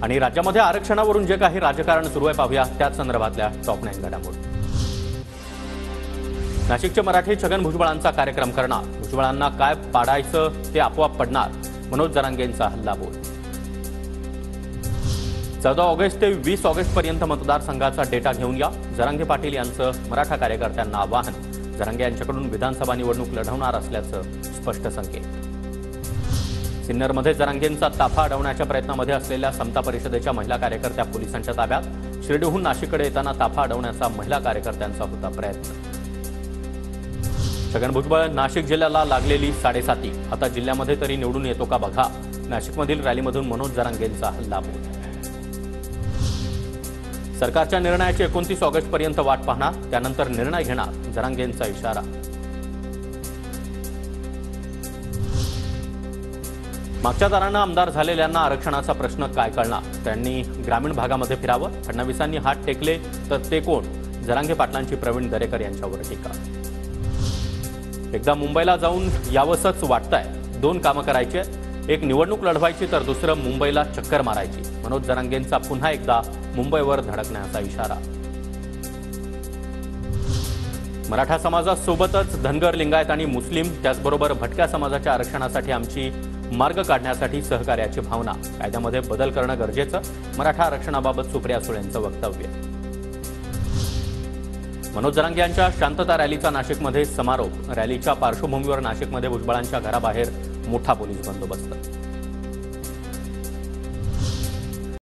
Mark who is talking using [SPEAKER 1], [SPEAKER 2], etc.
[SPEAKER 1] आणि राज्यामध्ये आरक्षणावरून जे काही राजकारण सुरू आहे पाहूया त्याच संदर्भातल्या टॉप 9 घडामोडी। नाशिकचे मराठे छगन भुजबळांचा कार्यक्रम करणार, भुजबळांना काय पाडायचं ते आपोआप पडणार, मनोज जरांगेंचा हल्लाबोल। 14 ऑगस्ट ते 20 ऑगस्ट पर्यंत मतदारसंघाचा डेटा घेऊन या, जरांगे पाटील यांचं मराठा कार्यकर्त्यांना आवाहन। जरांगे यांच्याकडून विधानसभा निवडणूक लढवणार असल्याचं स्पष्ट संकेत। सिन्नरमध्ये जरांगेंचा ताफा अडवण्याच्या प्रयत्नामध्ये असलेल्या समता परिषदेच्या महिला कार्यकर्त्या पोलिसांच्या ताब्यात। शिर्डीहून नाशिककडे येताना ताफा अडवण्याचा महिला कार्यकर्त्यांचा होता प्रयत्न। छगन भुजबळ नाशिक जिल्ह्याला लागलेली 7.5, आता जिल्ह्यामध्ये तरी निवडून येतो का बघा, नाशिकमधील रॅलीमधून मनोज जरांगेंचा हल्लाबोल। सरकारच्या निर्णयाची 29 ऑगस्ट पर्यंत वाट पाहणार, त्यानंतर निर्णय घेणार, जरांगेंचा इशारा। मागच्या दारानं आमदार झालेल्यांना आरक्षणाचा प्रश्न काय कळणार, त्यांनी ग्रामीण भागामध्ये फिरावं, फडणवीसांनी हात टेकले तर ते कोण, जरांगे पाटलांची प्रवीण दरेकर यांच्यावर टीका। एकदा मुंबईला जाऊन यावंसच वाटतंय, 2 कामं करायची, एक निवडणूक लढवायची तर दुसरं मुंबईला चक्कर मारायची, मनोज जरांगेंचा पुन्हा एकदा मुंबईवर धडकण्याचा इशारा। मराठा समाजासोबतच धनगर, लिंगायत आणि मुस्लिम, त्याचबरोबर भटक्या समाजाच्या आरक्षणासाठी आमची मार्ग काढण्यासाठी सहकार्याची भावना, कायद्यामध्ये बदल करणं गरजेचं, मराठा आरक्षणाबाबत सुप्रिया सुळेंचं वक्तव्य। मनोज जरांगे यांच्या शांतता रॅलीचा नाशिकमध्ये समारोप, रॅलीच्या पार्श्वभूमीवर नाशिकमध्ये भुजबळांच्या घराबाहेर मोठा पोलीस बंदोबस्त।